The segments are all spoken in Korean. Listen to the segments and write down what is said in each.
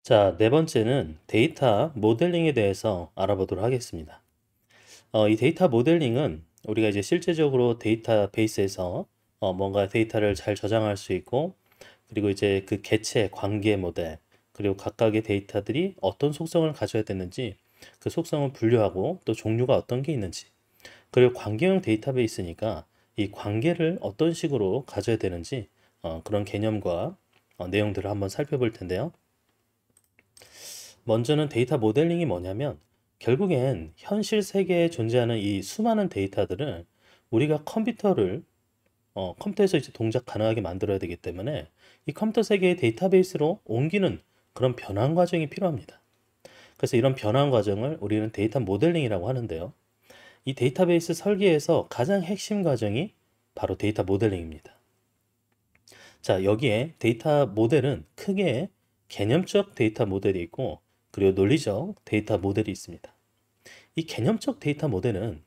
자, 네 번째는 데이터 모델링에 대해서 알아보도록 하겠습니다. 이 데이터 모델링은 우리가 이제 실제적으로 데이터베이스에서 뭔가 데이터를 잘 저장할 수 있고, 그리고 이제 그 개체, 관계 모델, 그리고 각각의 데이터들이 어떤 속성을 가져야 되는지, 그 속성을 분류하고 또 종류가 어떤 게 있는지, 그리고 관계형 데이터베이스니까 이 관계를 어떤 식으로 가져야 되는지 그런 개념과 내용들을 한번 살펴볼 텐데요. 먼저는 데이터 모델링이 뭐냐면 결국엔 현실 세계에 존재하는 이 수많은 데이터들을 우리가 컴퓨터에서 이제 동작 가능하게 만들어야 되기 때문에 이 컴퓨터 세계의 데이터베이스로 옮기는 그런 변환 과정이 필요합니다. 그래서 이런 변환 과정을 우리는 데이터 모델링이라고 하는데요. 이 데이터베이스 설계에서 가장 핵심 과정이 바로 데이터 모델링입니다. 자, 여기에 데이터 모델은 크게 개념적 데이터 모델이 있고, 그리고 논리적 데이터 모델이 있습니다. 이 개념적 데이터 모델은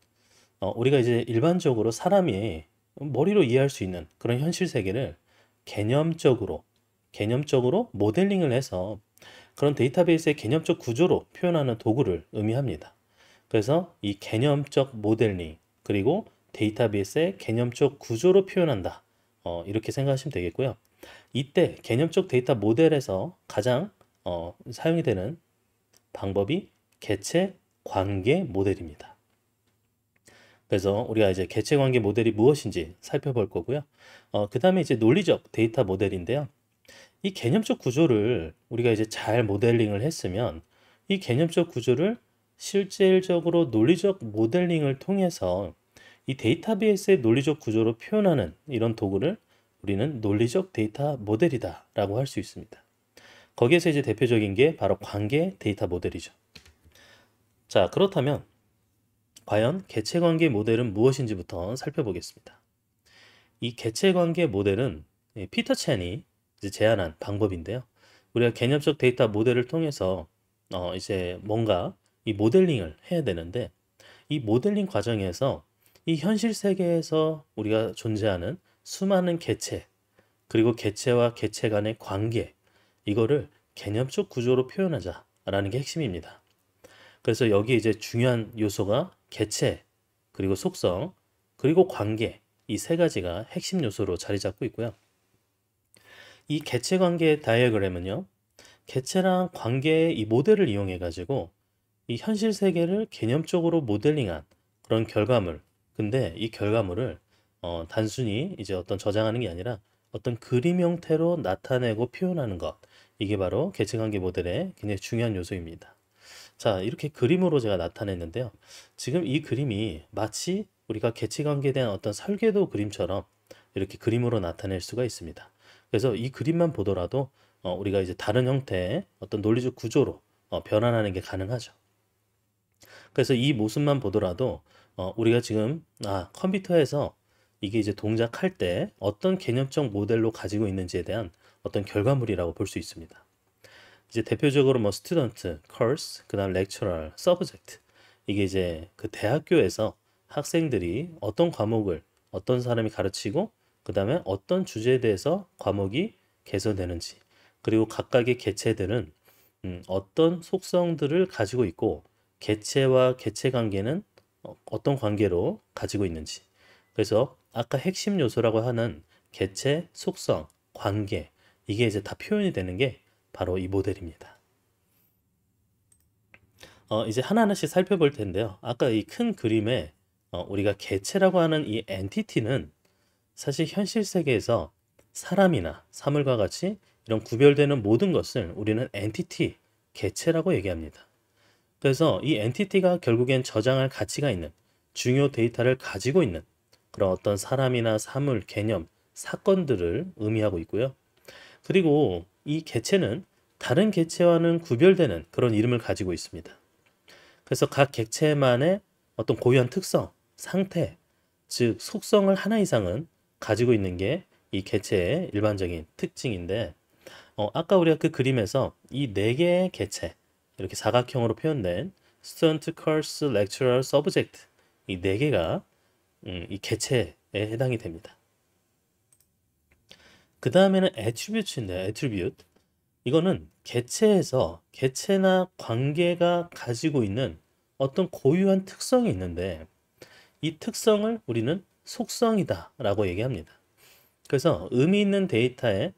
우리가 이제 일반적으로 사람이 머리로 이해할 수 있는 그런 현실 세계를 개념적으로 모델링을 해서 그런 데이터베이스의 개념적 구조로 표현하는 도구를 의미합니다. 그래서 이 개념적 모델링, 그리고 데이터베이스의 개념적 구조로 표현한다. 이렇게 생각하시면 되겠고요. 이때 개념적 데이터 모델에서 가장 사용이 되는 방법이 개체 관계 모델입니다. 그래서 우리가 이제 개체 관계 모델이 무엇인지 살펴볼 거고요. 그 다음에 이제 논리적 데이터 모델인데요. 이 개념적 구조를 우리가 이제 잘 모델링을 했으면 이 개념적 구조를 실질적으로 논리적 모델링을 통해서 이 데이터베이스의 논리적 구조로 표현하는 이런 도구를 우리는 논리적 데이터 모델이다 라고 할 수 있습니다. 거기에서 이제 대표적인 게 바로 관계 데이터 모델이죠. 자, 그렇다면 과연 개체관계 모델은 무엇인지부터 살펴보겠습니다. 이 개체관계 모델은 피터 첸이 이제 제안한 방법인데요. 우리가 개념적 데이터 모델을 통해서 이제 뭔가 이 모델링을 해야 되는데, 이 모델링 과정에서 이 현실 세계에서 우리가 존재하는 수많은 개체, 그리고 개체와 개체 간의 관계, 이거를 개념적 구조로 표현하자라는 게 핵심입니다. 그래서 여기 이제 중요한 요소가 개체, 그리고 속성, 그리고 관계, 이 세 가지가 핵심 요소로 자리 잡고 있고요. 이 개체 관계 다이어그램은요, 개체랑 관계의 이 모델을 이용해 가지고 이 현실 세계를 개념적으로 모델링한 그런 결과물. 근데 이 결과물을 단순히 이제 어떤 저장하는 게 아니라 어떤 그림 형태로 나타내고 표현하는 것. 이게 바로 개체관계 모델의 굉장히 중요한 요소입니다. 자, 이렇게 그림으로 제가 나타냈는데요. 지금 이 그림이 마치 우리가 개체관계에 대한 어떤 설계도 그림처럼 이렇게 그림으로 나타낼 수가 있습니다. 그래서 이 그림만 보더라도 우리가 이제 다른 형태의 어떤 논리적 구조로 변환하는 게 가능하죠. 그래서 이 모습만 보더라도 우리가 지금 컴퓨터에서 이게 이제 동작할 때 어떤 개념적 모델로 가지고 있는지에 대한 어떤 결과물이라고 볼 수 있습니다. 이제 대표적으로 뭐 스튜던트, course, 그다음 lecturer, subject. 이게 이제 그 대학교에서 학생들이 어떤 과목을 어떤 사람이 가르치고 그다음에 어떤 주제에 대해서 과목이 개설되는지, 그리고 각각의 개체들은 어떤 속성들을 가지고 있고 개체와 개체 관계는 어떤 관계로 가지고 있는지. 그래서 아까 핵심 요소라고 하는 개체, 속성, 관계, 이게 이제 다 표현이 되는 게 바로 이 모델입니다. 이제 하나하나씩 살펴볼 텐데요. 아까 이 큰 그림에 우리가 개체라고 하는 이 엔티티는 사실 현실 세계에서 사람이나 사물과 같이 이런 구별되는 모든 것을 우리는 엔티티, 개체라고 얘기합니다. 그래서 이 엔티티가 결국엔 저장할 가치가 있는 중요 데이터를 가지고 있는 그런 어떤 사람이나 사물, 개념, 사건들을 의미하고 있고요. 그리고 이 개체는 다른 개체와는 구별되는 그런 이름을 가지고 있습니다. 그래서 각 객체만의 어떤 고유한 특성, 상태, 즉 속성을 하나 이상은 가지고 있는 게 이 개체의 일반적인 특징인데, 아까 우리가 그 그림에서 이 네 개의 개체, 이렇게 사각형으로 표현된 student, course, lecturer, subject, 이 네 개가 이 개체에 해당이 됩니다. 그 다음에는 attribute인데 attribute. 이거는 개체나 관계가 가지고 있는 어떤 고유한 특성이 있는데 이 특성을 우리는 속성이다라고 얘기합니다. 그래서 의미 있는 데이터의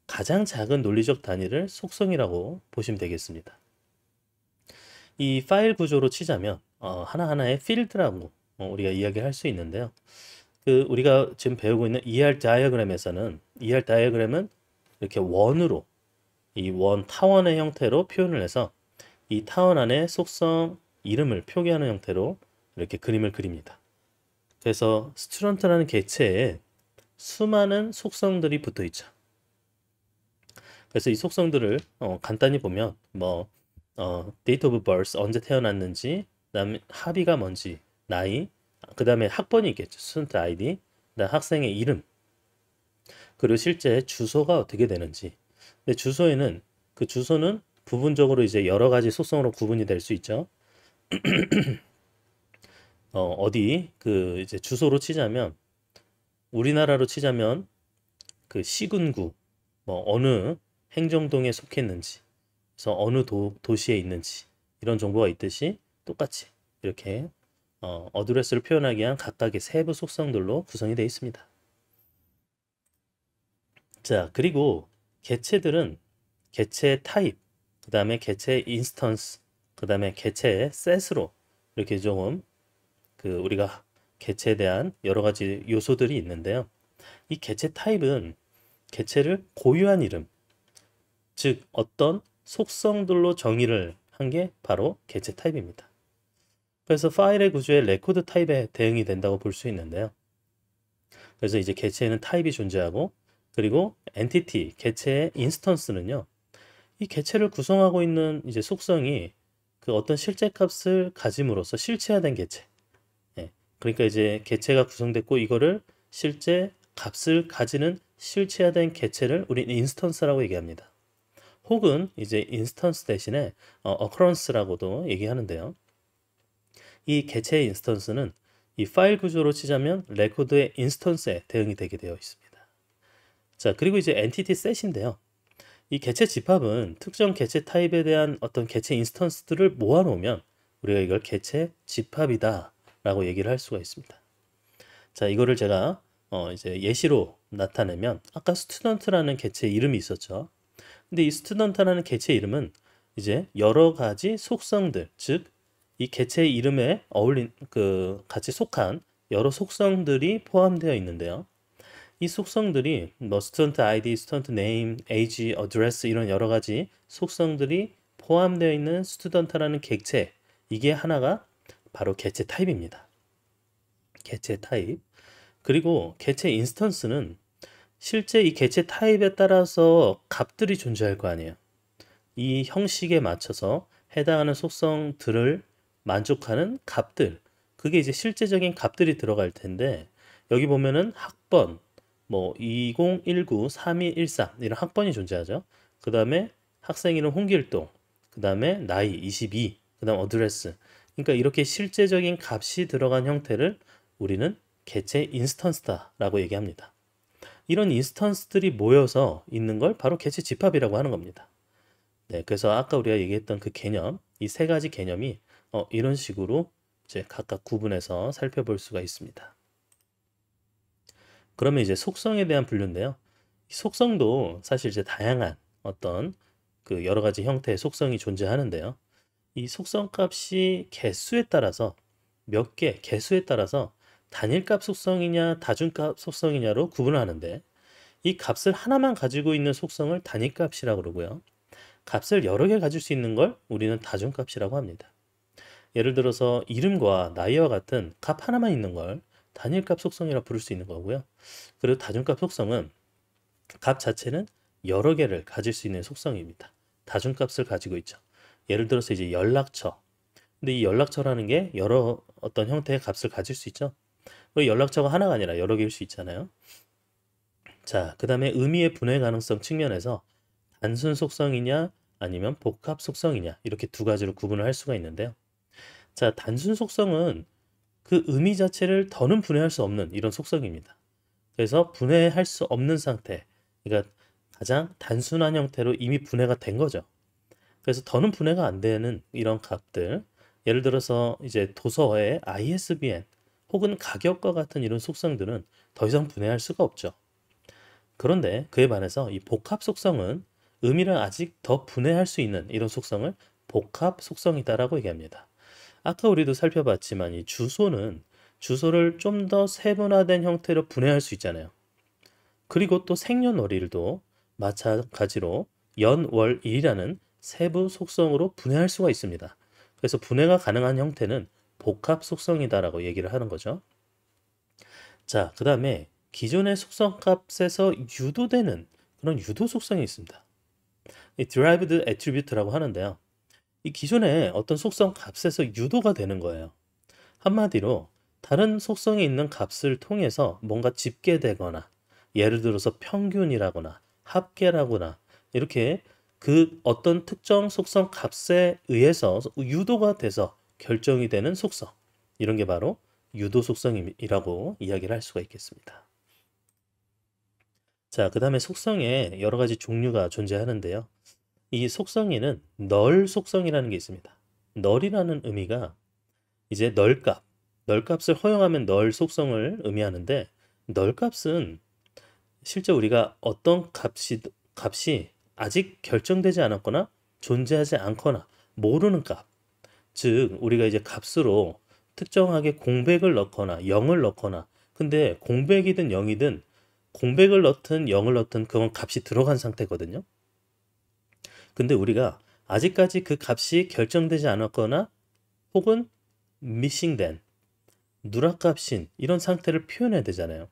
가장 작은 논리적 단위를 속성이라고 보시면 되겠습니다. 이 파일 구조로 치자면 하나하나의 필드라고 우리가 이야기할 수 있는데요. 우리가 지금 배우고 있는 다이어그램에서는 다이어그램은 이렇게 원으로 이 원 타원의 형태로 표현을 해서 이 타원 안에 속성 이름을 표기하는 형태로 이렇게 그림을 그립니다. 그래서 스튜던트라는 개체에 수많은 속성들이 붙어 있죠. 그래서 이 속성들을 간단히 보면 date of birth 언제 태어났는지, 그다음에 합의가 뭔지, 나이, 그다음에 학번이 있겠죠. 스튜던트 아이디, 그다음 학생의 이름, 그리고 실제 주소가 어떻게 되는지. 근데 그 주소는 부분적으로 이제 여러 가지 속성으로 구분이 될 수 있죠. 이제 주소로 치자면 우리나라로 치자면 그 시군구, 어느 행정동에 속했는지, 그래서 어느 도시에 있는지 이런 정보가 있듯이 똑같이 이렇게 어드레스를 표현하기 위한 각각의 세부 속성들로 구성이 되어 있습니다. 자, 그리고 개체들은 개체 타입, 그 다음에 개체 인스턴스, 그 다음에 개체 셋으로 이렇게 조금 우리가 개체에 대한 여러 가지 요소들이 있는데요. 이 개체 타입은 개체를 고유한 이름, 즉 어떤 속성들로 정의를 한 게 바로 개체 타입입니다. 그래서 파일의 구조에 레코드 타입에 대응이 된다고 볼 수 있는데요. 그래서 이제 개체에는 타입이 존재하고, 그리고 엔티티, 개체의 인스턴스는요, 이 개체를 구성하고 있는 이제 속성이 그 어떤 실제 값을 가짐으로써 실체화된 개체. 그러니까 이제 개체가 구성됐고 이거를 실제 값을 가지는 실체화된 개체를 우리는 인스턴스라고 얘기합니다. 혹은 이제 인스턴스 대신에 occurrence라고도 얘기하는데요. 이 개체의 인스턴스는 이 파일 구조로 치자면 레코드의 인스턴스에 대응이 되게 되어 있습니다. 자, 그리고 이제 엔티티 셋인데요. 이 개체 집합은 특정 개체 타입에 대한 어떤 개체 인스턴스들을 모아놓으면 우리가 이걸 개체 집합이다 라고 얘기를 할 수가 있습니다. 자, 이거를 제가 이제 예시로 나타내면 아까 스튜던트라는 개체 이름이 있었죠. 근데 이 스튜던트라는 개체 이름은 이제 여러 가지 속성들, 즉 이 개체 이름에 같이 속한 여러 속성들이 포함되어 있는데요. 이 속성들이 스튜던트 아이디, 스튜던트 네임, 에이지, 어드레스 이런 여러 가지 속성들이 포함되어 있는 스튜던트라는 개체, 이게 하나가 바로 개체 타입입니다. 개체 타입. 그리고 개체 인스턴스는 실제 이 개체 타입에 따라서 값들이 존재할 거 아니에요. 이 형식에 맞춰서 해당하는 속성들을 만족하는 값들, 그게 이제 실제적인 값들이 들어갈 텐데, 여기 보면은 학번 2019 3213 이런 학번이 존재하죠. 그 다음에 학생 이름 홍길동, 그 다음에 나이 22, 그 다음 어드레스. 그러니까 이렇게 실제적인 값이 들어간 형태를 우리는 개체 인스턴스다라고 얘기합니다. 이런 인스턴스들이 모여서 있는 걸 바로 개체 집합이라고 하는 겁니다. 네, 그래서 아까 우리가 얘기했던 그 개념, 이 세 가지 개념이 이런 식으로 이제 각각 구분해서 살펴볼 수가 있습니다. 그러면 이제 속성에 대한 분류인데요. 이 속성도 사실 이제 다양한 어떤 여러 가지 형태의 속성이 존재하는데요. 이 속성 값이 개수에 따라서 개수에 따라서 단일값 속성이냐 다중값 속성이냐로 구분을 하는데, 이 값을 하나만 가지고 있는 속성을 단일값이라고 그러고요. 값을 여러 개 가질 수 있는 걸 우리는 다중값이라고 합니다. 예를 들어서 이름과 나이와 같은 값 하나만 있는 걸 단일값 속성이라 부를 수 있는 거고요. 그리고 다중값 속성은 값 자체는 여러 개를 가질 수 있는 속성입니다. 다중값을 가지고 있죠. 예를 들어서 이제 연락처. 근데 이 연락처라는 게 여러 어떤 형태의 값을 가질 수 있죠. 그리고 연락처가 하나가 아니라 여러 개일 수 있잖아요. 자, 그 다음에 의미의 분해 가능성 측면에서 단순 속성이냐 아니면 복합 속성이냐 이렇게 두 가지로 구분을 할 수가 있는데요. 자, 단순 속성은 그 의미 자체를 더는 분해할 수 없는 이런 속성입니다. 그래서 분해할 수 없는 상태, 그러니까 가장 단순한 형태로 이미 분해가 된 거죠. 그래서 더는 분해가 안 되는 이런 값들, 예를 들어서 이제 도서의 ISBN 혹은 가격과 같은 이런 속성들은 더 이상 분해할 수가 없죠. 그런데 그에 반해서 이 복합 속성은 의미를 아직 더 분해할 수 있는 이런 속성을 복합 속성이다라고 얘기합니다. 아까 우리도 살펴봤지만 이 주소는 주소를 좀 더 세분화된 형태로 분해할 수 있잖아요. 그리고 또 생년월일도 마찬가지로 연, 월, 일이라는 세부 속성으로 분해할 수가 있습니다. 그래서 분해가 가능한 형태는 복합 속성이다라고 얘기를 하는 거죠. 자, 그 다음에 기존의 속성 값에서 유도되는 그런 유도 속성이 있습니다. 이 derived attribute라고 하는데요. 이 기존의 어떤 속성 값에서 유도가 되는 거예요. 한마디로 다른 속성이 있는 값을 통해서 뭔가 집계되거나 예를 들어서 평균이라거나 합계라거나 이렇게 그 어떤 특정 속성 값에 의해서 유도가 돼서 결정이 되는 속성, 이런 게 바로 유도 속성이라고 이야기를 할 수가 있겠습니다. 자, 그 다음에 속성에 여러 가지 종류가 존재하는데요. 이 속성에는 널 속성이라는 게 있습니다. 널이라는 의미가 이제 널값을 허용하면 널 속성을 의미하는데, 널값은 실제 우리가 어떤 값이 아직 결정되지 않았거나 존재하지 않거나 모르는 값, 즉 우리가 이제 값으로 특정하게 공백을 넣거나 0을 넣거나, 근데 공백이든 0이든 공백을 넣든 0을 넣든 그건 값이 들어간 상태거든요. 근데 우리가 아직까지 그 값이 결정되지 않았거나 혹은 미싱된 누락값인 이런 상태를 표현해야 되잖아요.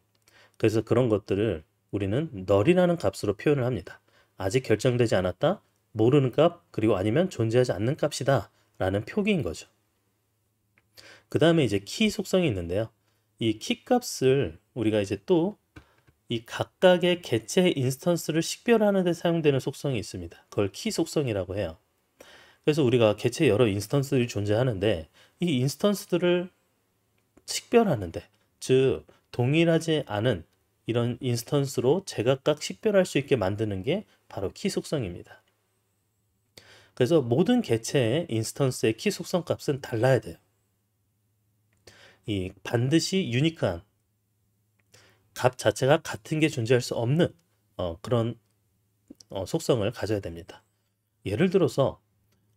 그래서 그런 것들을 우리는 널이라는 값으로 표현을 합니다. 아직 결정되지 않았다, 모르는 값, 그리고 아니면 존재하지 않는 값이다 라는 표기인 거죠. 그 다음에 이제 키 속성이 있는데요. 이 키 값을 우리가 이제 또 이 각각의 개체 인스턴스를 식별하는 데 사용되는 속성이 있습니다. 그걸 키 속성이라고 해요. 그래서 우리가 개체 여러 인스턴스들이 존재하는데 이 인스턴스들을 식별하는데, 즉 동일하지 않은 이런 인스턴스로 제각각 식별할 수 있게 만드는 게 바로 키 속성입니다. 그래서 모든 개체의 인스턴스의 키 속성 값은 달라야 돼요. 이 반드시 유니크한 값 자체가 같은 게 존재할 수 없는 그런 속성을 가져야 됩니다. 예를 들어서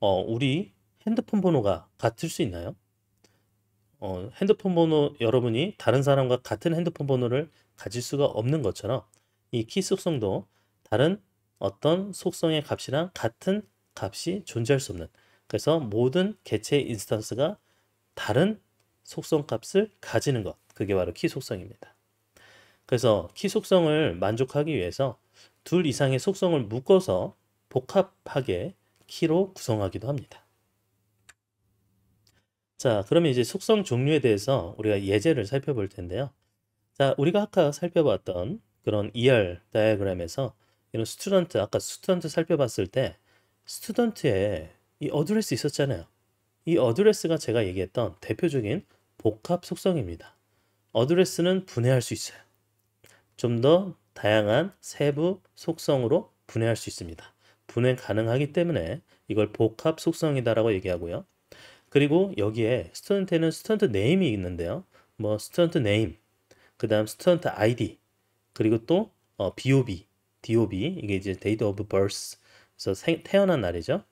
우리 핸드폰 번호가 같을 수 있나요? 핸드폰 번호, 여러분이 다른 사람과 같은 핸드폰 번호를 가질 수가 없는 것처럼 이 키 속성도 다른 어떤 속성의 값이랑 같은 값이 존재할 수 없는, 그래서 모든 개체 인스턴스가 다른 속성 값을 가지는 것, 그게 바로 키 속성입니다. 그래서 키 속성을 만족하기 위해서 둘 이상의 속성을 묶어서 복합하게 키로 구성하기도 합니다. 자, 그러면 이제 속성 종류에 대해서 우리가 예제를 살펴볼 텐데요. 자, 우리가 아까 살펴봤던 그런 ER 다이어그램에서 이런 스튜던트, 아까 스튜던트 살펴봤을 때 스튜던트에 이 어드레스 있었잖아요. 이 어드레스가 제가 얘기했던 대표적인 복합 속성입니다. 어드레스는 분해할 수 있어요. 좀 더 다양한 세부 속성으로 분해할 수 있습니다. 분해 가능하기 때문에 이걸 복합 속성이다라고 얘기하고요. 그리고 여기에 스튜던트에는 스튜던트 네임이 있는데요. 뭐 스튜던트 네임, 그 다음 스튜던트 아이디, 그리고 또 BOB, DOB, 이게 이제 date of birth, 그래서 태어난 날이죠.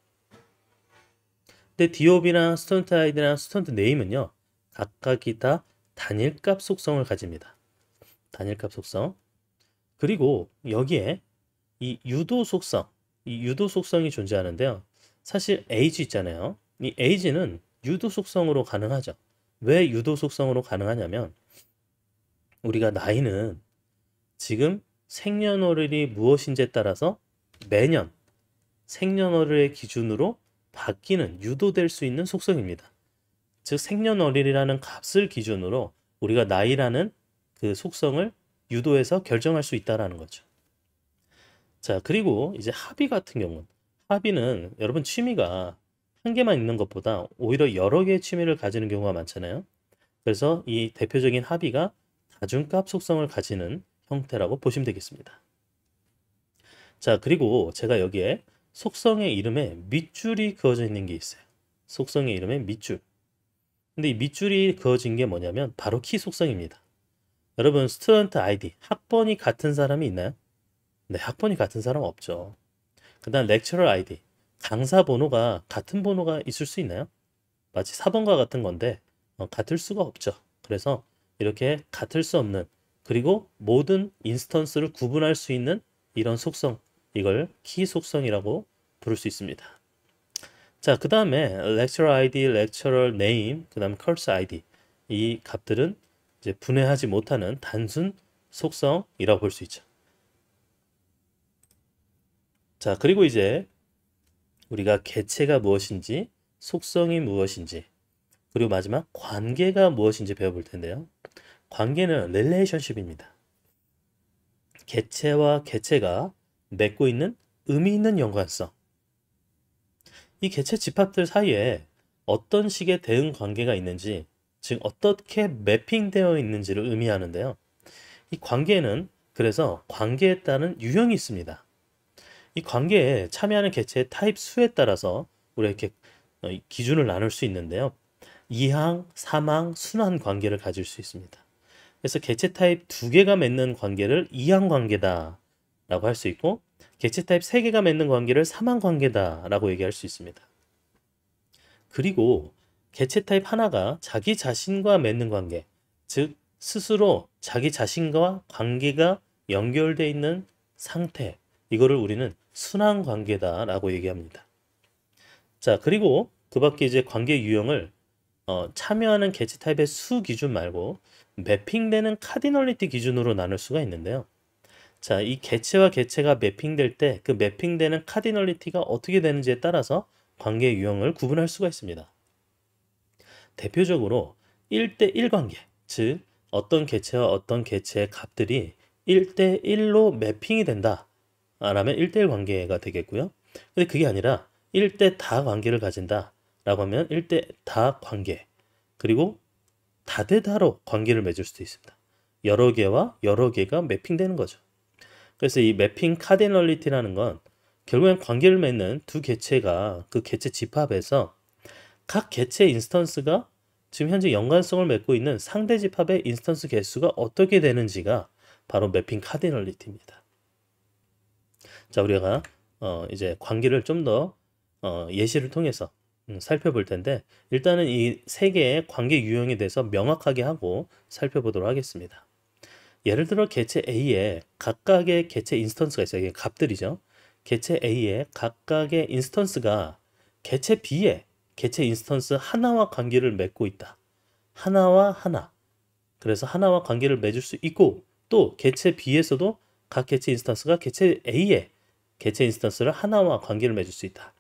근데 DOB랑 스튜던트 아이디랑 스튜던트 네임은요, 각각이 다 단일값 속성을 가집니다. 단일값 속성. 그리고 여기에 이 유도 속성이 존재하는데요. 사실 age 있잖아요. 이 age는 유도 속성으로 가능하죠. 왜 유도 속성으로 가능하냐면 우리가 나이는 지금 생년월일이 무엇인지에 따라서 매년 생년월일의 기준으로 바뀌는, 유도될 수 있는 속성입니다. 즉 생년월일이라는 값을 기준으로 우리가 나이라는 그 속성을 유도해서 결정할 수 있다는 거죠. 자, 그리고 이제 합의 같은 경우는, 합의는 여러분 취미가 한 개만 있는 것보다 오히려 여러 개의 취미를 가지는 경우가 많잖아요. 그래서 이 대표적인 합의가 다중값 속성을 가지는 형태라고 보시면 되겠습니다. 자, 그리고 제가 여기에 속성의 이름에 밑줄이 그어져 있는 게 있어요. 속성의 이름에 밑줄. 근데 이 밑줄이 그어진 게 뭐냐면 바로 키 속성입니다. 여러분, 스튜던트 아이디, 학번이 같은 사람이 있나요? 네, 학번이 같은 사람 없죠. 그 다음 렉처럴 아이디, 강사 번호가 같은 번호가 있을 수 있나요? 마치 사번과 같은 건데 같을 수가 없죠. 그래서 이렇게 같을 수 없는, 그리고 모든 인스턴스를 구분할 수 있는 이런 속성, 이걸 키 속성이라고 부를 수 있습니다. 자, 그 다음에 lecturer ID, lecturer name, 그 다음 course ID, 이 값들은 이제 분해하지 못하는 단순 속성이라고 볼 수 있죠. 자, 그리고 이제 우리가 개체가 무엇인지, 속성이 무엇인지, 그리고 마지막 관계가 무엇인지 배워볼 텐데요. 관계는 릴레이션십입니다. 개체와 개체가 맺고 있는 의미 있는 연관성. 이 개체 집합들 사이에 어떤 식의 대응 관계가 있는지, 즉 어떻게 매핑되어 있는지를 의미하는데요. 이 관계는 그래서 관계에 따른 유형이 있습니다. 이 관계에 참여하는 개체의 타입 수에 따라서 우리가 이렇게 기준을 나눌 수 있는데요. 이항, 삼항, 순환 관계를 가질 수 있습니다. 그래서 개체 타입 2개가 맺는 관계를 이항 관계다 라고 할 수 있고, 개체 타입 3개가 맺는 관계를 삼항 관계다 라고 얘기할 수 있습니다. 그리고 개체 타입 하나가 자기 자신과 맺는 관계, 즉 스스로 자기 자신과 관계가 연결되어 있는 상태, 이거를 우리는 순환 관계다 라고 얘기합니다. 자, 그리고 그 밖에 이제 관계 유형을 참여하는 개체 타입의 수 기준 말고 매핑되는 카디널리티 기준으로 나눌 수가 있는데요. 자, 이 개체와 개체가 매핑될 때 그 매핑되는 카디널리티가 어떻게 되는지에 따라서 관계 유형을 구분할 수가 있습니다. 대표적으로 1대1 관계, 즉 어떤 개체와 어떤 개체의 값들이 1대1로 매핑이 된다 라면 1대1 관계가 되겠고요. 근데 그게 아니라 1대 다 관계를 가진다 라고 하면 1대 다 관계, 그리고 다대다로 관계를 맺을 수도 있습니다. 여러 개와 여러 개가 매핑되는 거죠. 그래서 이 매핑 카디널리티라는 건 결국엔 관계를 맺는 두 개체가 그 개체 집합에서 각 개체 인스턴스가 지금 현재 연관성을 맺고 있는 상대 집합의 인스턴스 개수가 어떻게 되는지가 바로 매핑 카디널리티입니다. 자, 우리가 이제 관계를 좀 더 예시를 통해서 살펴볼 텐데, 일단은 이 세 개의 관계 유형에 대해서 명확하게 하고 살펴보도록 하겠습니다. 예를 들어 개체 A에 각각의 개체 인스턴스가 있어요. 이게 값들이죠. 개체 A에 각각의 인스턴스가 개체 B에 개체 인스턴스 하나와 관계를 맺고 있다. 하나와 하나. 그래서 하나와 관계를 맺을 수 있고, 또 개체 B에서도 각 개체 인스턴스가 개체 A에 개체 인스턴스를 하나와 관계를 맺을 수 있다.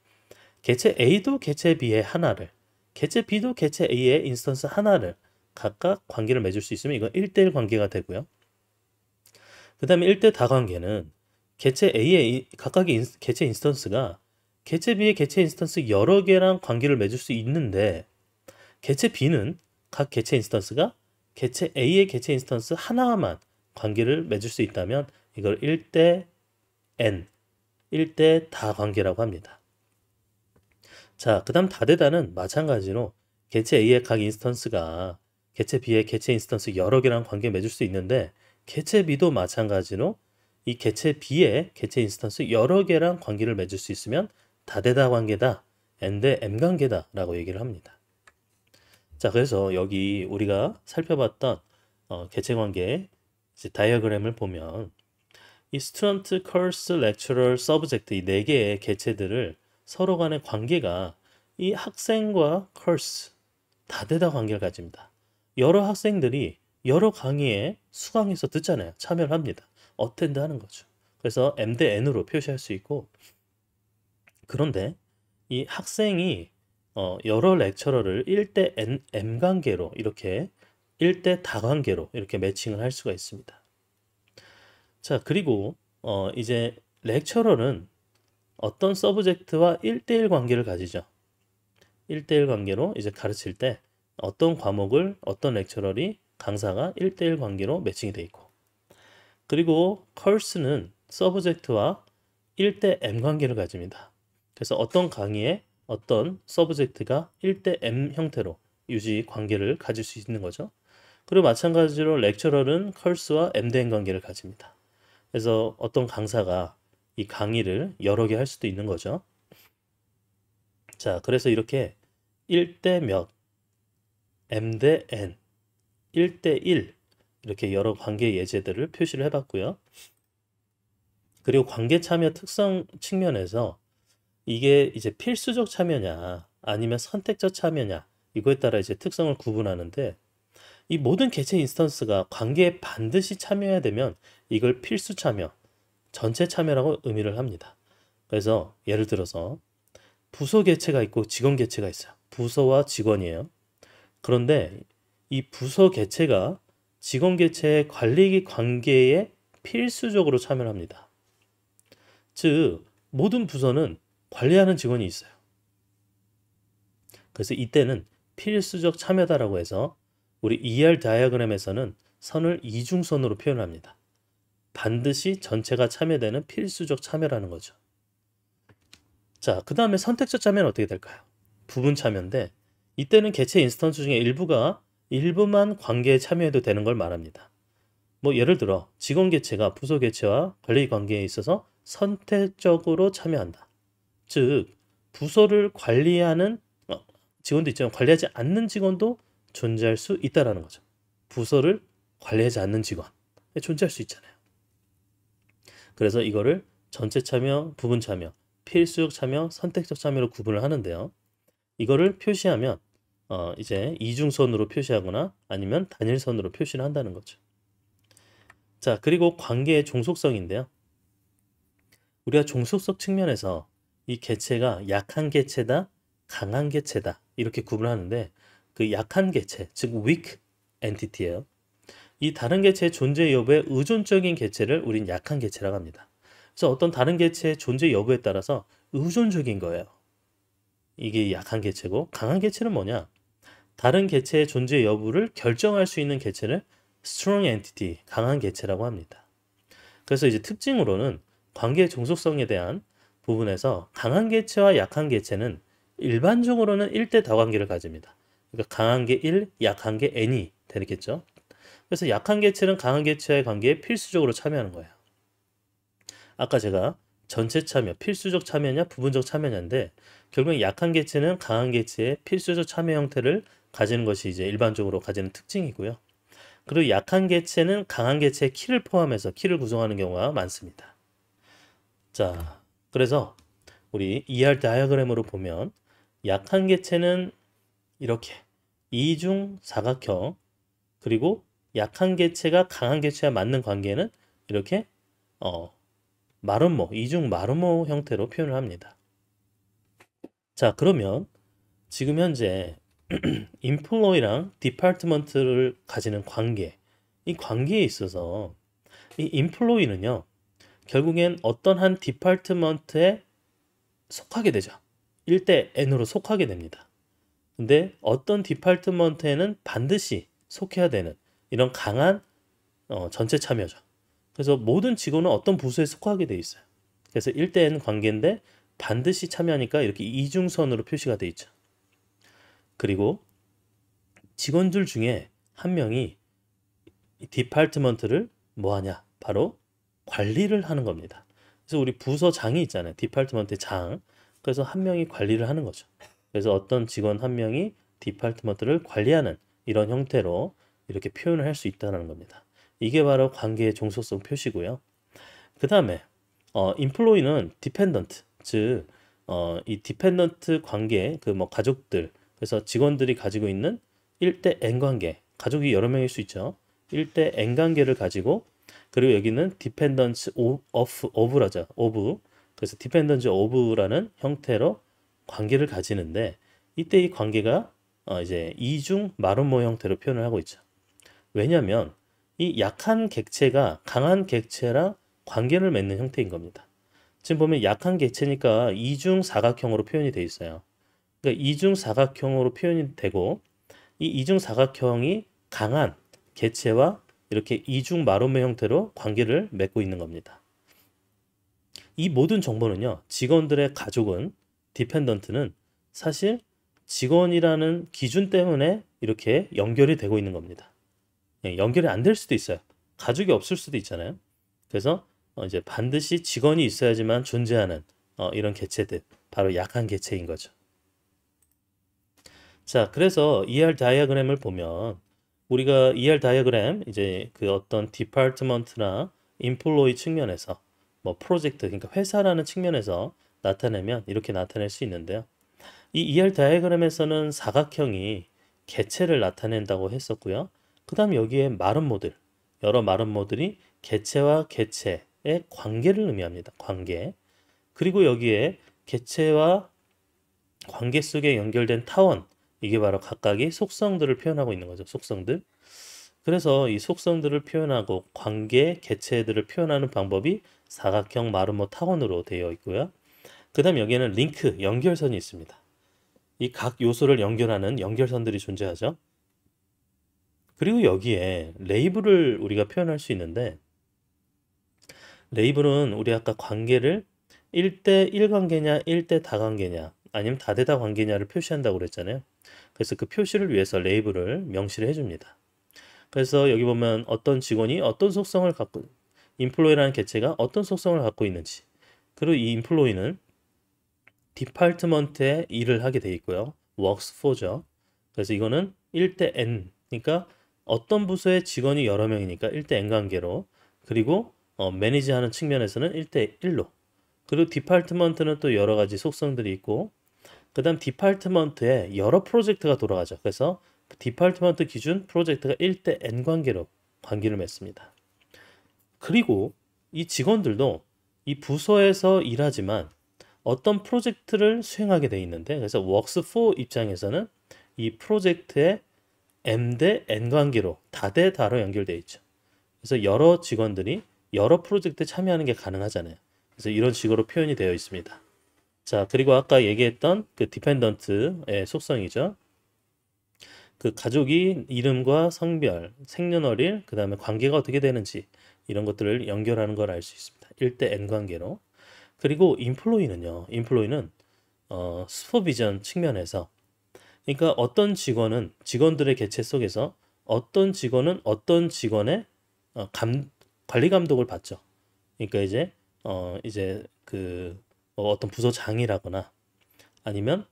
개체 A도 개체 B의 하나를, 개체 B도 개체 A의 인스턴스 하나를 각각 관계를 맺을 수 있으면 이건 1대1 관계가 되고요. 그 다음에 1대 다관계는 개체 A의 각각의 개체 인스턴스가 개체 B의 개체 인스턴스 여러 개랑 관계를 맺을 수 있는데, 개체 B는 각 개체 인스턴스가 개체 A의 개체 인스턴스 하나만 관계를 맺을 수 있다면 이걸 1대 N, 1대 다관계라고 합니다. 자, 그 다음 다대다는 마찬가지로 개체 A의 각 인스턴스가 개체 B의 개체 인스턴스 여러 개랑 관계 맺을 수 있는데, 개체 B도 마찬가지로 이 개체 B의 개체 인스턴스 여러 개랑 관계를 맺을 수 있으면 다대다 관계다, N대 M 관계다 라고 얘기를 합니다. 자, 그래서 여기 우리가 살펴봤던 개체 관계 다이어그램을 보면 이 스튜던트, 커스, 렉처럴, 서브젝트 이 네 개의 개체들을 서로 간의 관계가 이 학생과 커스 다대다 관계를 가집니다. 여러 학생들이 여러 강의에 수강해서 듣잖아요. 참여를 합니다. 어텐드 하는 거죠. 그래서 M 대 N으로 표시할 수 있고, 그런데 이 학생이 여러 렉처러를 1대 M 관계로 이렇게 1대 다관계로 이렇게 매칭을 할 수가 있습니다. 자, 그리고 이제 렉처러는 어떤 서브젝트와 1대1 관계를 가지죠. 1대1 관계로 이제 가르칠 때 어떤 과목을 어떤 렉처러리 강사가 1대1 관계로 매칭이 돼 있고, 그리고 컬스는 서브젝트와 1대 M 관계를 가집니다. 그래서 어떤 강의에 어떤 서브젝트가 1대 M 형태로 유지 관계를 가질 수 있는 거죠. 그리고 마찬가지로 렉처럴은 컬스와 M 대 N 관계를 가집니다. 그래서 어떤 강사가 이 강의를 여러 개 할 수도 있는 거죠. 자, 그래서 이렇게 1대 몇, M 대 N, 1대 1 이렇게 여러 관계 예제들을 표시를 해봤고요. 그리고 관계 참여 특성 측면에서 이게 이제 필수적 참여냐 아니면 선택적 참여냐 이거에 따라 이제 특성을 구분하는데 이 모든 개체 인스턴스가 관계에 반드시 참여해야 되면 이걸 필수 참여, 전체 참여라고 의미를 합니다. 그래서 예를 들어서 부서 개체가 있고 직원 개체가 있어요. 부서와 직원이에요. 그런데 이 부서 개체가 직원 개체의 관리 관계에 필수적으로 참여를 합니다. 즉 모든 부서는 관리하는 직원이 있어요. 그래서 이때는 필수적 참여다라고 해서 우리 ER 다이어그램에서는 선을 이중선으로 표현합니다. 반드시 전체가 참여되는 필수적 참여라는 거죠. 자, 그 다음에 선택적 참여는 어떻게 될까요? 부분 참여인데 이때는 개체 인스턴스 중에 일부만 관계에 참여해도 되는 걸 말합니다. 뭐 예를 들어 직원 개체가 부서 개체와 관리 관계에 있어서 선택적으로 참여한다. 즉 부서를 관리하는 직원도 있지만 관리하지 않는 직원도 존재할 수 있다라는 거죠. 부서를 관리하지 않는 직원 존재할 수 있잖아요. 그래서 이거를 전체 참여, 부분 참여, 필수적 참여, 선택적 참여로 구분을 하는데요. 이거를 표시하면 이제 이중선으로 표시하거나 아니면 단일선으로 표시를 한다는 거죠. 자, 그리고 관계의 종속성인데요. 우리가 종속성 측면에서 이 개체가 약한 개체다, 강한 개체다 이렇게 구분하는데 그 약한 개체, 즉 weak entity예요. 이 다른 개체의 존재 여부에 의존적인 개체를 우린 약한 개체라고 합니다. 그래서 어떤 다른 개체의 존재 여부에 따라서 의존적인 거예요. 이게 약한 개체고 강한 개체는 뭐냐? 다른 개체의 존재 여부를 결정할 수 있는 개체를 strong entity, 강한 개체라고 합니다. 그래서 이제 특징으로는 관계의 종속성에 대한 부분에서 강한 개체와 약한 개체는 일반적으로는 1대 다관계를 가집니다. 그러니까 강한 게 1, 약한 게 N이 되겠죠. 그래서 약한 개체는 강한 개체와의 관계에 필수적으로 참여하는 거예요. 아까 제가 전체 참여, 필수적 참여냐 부분적 참여냐인데 결국 약한 개체는 강한 개체의 필수적 참여 형태를 가지는 것이 이제 일반적으로 가지는 특징이고요. 그리고 약한 개체는 강한 개체의 키를 포함해서 키를 구성하는 경우가 많습니다. 자, 그래서 우리 ER 다이어그램으로 보면 약한 개체는 이렇게 이중 사각형 그리고 약한 개체가 강한 개체와 맞는 관계는 이렇게 마름모, 이중 마름모 형태로 표현을 합니다. 자, 그러면 지금 현재 employee랑 department를 가지는 관계, 이 관계에 있어서 이 employee는요, 결국엔 어떤 한 디파트먼트에 속하게 되죠. 1대 N으로 속하게 됩니다. 근데 어떤 디파트먼트에는 반드시 속해야 되는 이런 강한 전체 참여죠. 그래서 모든 직원은 어떤 부서에 속하게 돼 있어요. 그래서 1대 N 관계인데 반드시 참여하니까 이렇게 이중선으로 표시가 돼 있죠. 그리고 직원들 중에 한 명이 디파트먼트를 뭐 하냐? 바로 관리를 하는 겁니다. 그래서 우리 부서장이 있잖아요. 디파트먼트 장. 그래서 한 명이 관리를 하는 거죠. 그래서 어떤 직원 한 명이 디파트먼트를 관리하는 이런 형태로 이렇게 표현을 할 수 있다는 겁니다. 이게 바로 관계의 종속성 표시고요. 그 다음에 employee는 dependent, 즉 이 디펜던트 관계, 그 뭐 가족들, 그래서 직원들이 가지고 있는 1대 N 관계, 가족이 여러 명일 수 있죠. 1대 N 관계를 가지고 그리고 여기는 dependence of라죠. of. 그래서 dependence of라는 형태로 관계를 가지는데 이때 이 관계가 이제 이중 마름모 형태로 표현을 하고 있죠. 왜냐하면 이 약한 객체가 강한 객체랑 관계를 맺는 형태인 겁니다. 지금 보면 약한 객체니까 이중 사각형으로 표현이 되어 있어요. 그러니까 이중 사각형으로 표현이 되고 이 이중 사각형이 강한 객체와 이렇게 이중 마름모 형태로 관계를 맺고 있는 겁니다. 이 모든 정보는요. 직원들의 가족은 디펜던트는 사실 직원이라는 기준 때문에 이렇게 연결이 되고 있는 겁니다. 예, 연결이 안 될 수도 있어요. 가족이 없을 수도 있잖아요. 그래서 이제 반드시 직원이 있어야지만 존재하는 이런 개체들, 바로 약한 개체인 거죠. 자, 그래서 ER 다이어그램을 보면 우리가 ER 다이어그램 이제 그 어떤 디파트먼트나 인플로이 측면에서 뭐 프로젝트, 그러니까 회사라는 측면에서 나타내면 이렇게 나타낼 수 있는데요. 이 ER 다이어그램에서는 사각형이 개체를 나타낸다고 했었고요. 그 다음 여기에 마름모들, 여러 마름모들이 개체와 개체의 관계를 의미합니다. 관계. 그리고 여기에 개체와 관계 속에 연결된 타원, 이게 바로 각각의 속성들을 표현하고 있는 거죠. 속성들. 그래서 이 속성들을 표현하고 관계, 개체들을 표현하는 방법이 사각형, 마름모, 타원으로 되어 있고요. 그 다음 여기에는 링크, 연결선이 있습니다. 이 각 요소를 연결하는 연결선들이 존재하죠. 그리고 여기에 레이블을 우리가 표현할 수 있는데, 레이블은 우리 아까 관계를 1대 1 관계냐 1대 다관계냐 아니면 다대다 관계냐를 표시한다고 그랬잖아요. 그래서 그 표시를 위해서 레이블을 명시를 해줍니다. 그래서 여기 보면 어떤 직원이 어떤 속성을 갖고, 인플로이라는 개체가 어떤 속성을 갖고 있는지, 그리고 이 인플로이는 디파트먼트에 일을 하게 돼 있고요. works for죠. 그래서 이거는 1대 n, 그러니까 어떤 부서의 직원이 여러 명이니까 1대 n 관계로, 그리고 매니지하는 측면에서는 1대 1로, 그리고 디파트먼트는 또 여러 가지 속성들이 있고, 그 다음 디파트먼트에 여러 프로젝트가 돌아가죠. 그래서 디파트먼트 기준 프로젝트가 1대 n 관계로 관계를 맺습니다. 그리고 이 직원들도 이 부서에서 일하지만 어떤 프로젝트를 수행하게 돼 있는데, 그래서 works for 입장에서는 이 프로젝트의 m 대 n 관계로 다대 다로 연결되어 있죠. 그래서 여러 직원들이 여러 프로젝트에 참여하는 게 가능하잖아요. 그래서 이런 식으로 표현이 되어 있습니다. 자, 그리고 아까 얘기했던 그 디펜던트의 속성이죠. 그 가족이 이름과 성별, 생년월일, 그 다음에 관계가 어떻게 되는지 이런 것들을 연결하는 걸 알 수 있습니다. 1대 n 관계로. 그리고 인플로이는요. 인플로이는 슈퍼비전 측면에서, 그러니까 어떤 직원은 직원들의 개체 속에서 어떤 직원은 어떤 직원의 관리 감독을 받죠. 그러니까 이제 그 어떤 부서장이라거나 아니면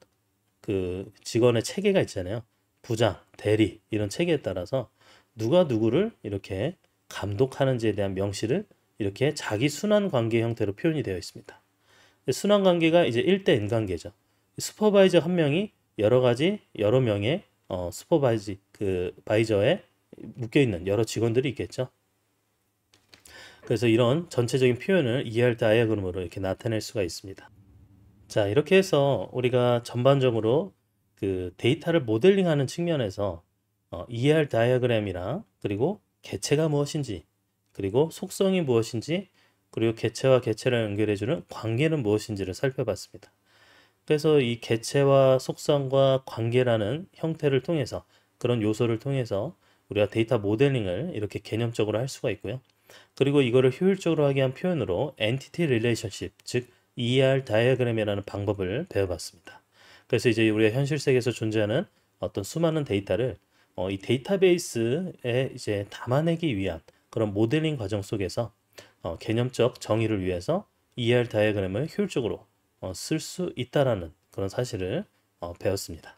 그 직원의 체계가 있잖아요. 부장, 대리 이런 체계에 따라서 누가 누구를 이렇게 감독하는지에 대한 명시를 이렇게 자기 순환 관계 형태로 표현이 되어 있습니다. 순환 관계가 이제 1대 n 관계죠. 슈퍼바이저 한 명이 여러 명의 그 바이저에 묶여 있는 여러 직원들이 있겠죠. 그래서 이런 전체적인 표현을 ER 다이어그램으로 이렇게 나타낼 수가 있습니다. 자, 이렇게 해서 우리가 전반적으로 그 데이터를 모델링하는 측면에서 ER 다이어그램이랑, 그리고 개체가 무엇인지, 그리고 속성이 무엇인지, 그리고 개체와 개체를 연결해주는 관계는 무엇인지를 살펴봤습니다. 그래서 이 개체와 속성과 관계라는 형태를 통해서, 그런 요소를 통해서 우리가 데이터 모델링을 이렇게 개념적으로 할 수가 있고요. 그리고 이거를 효율적으로 하게 한 표현으로 Entity Relationship, 즉 ER 다이어그램이라는 방법을 배워봤습니다. 그래서 이제 우리가 현실 세계에서 존재하는 어떤 수많은 데이터를 이 데이터베이스에 이제 담아내기 위한 그런 모델링 과정 속에서 개념적 정의를 위해서 ER 다이어그램을 효율적으로 쓸 수 있다라는 그런 사실을 배웠습니다.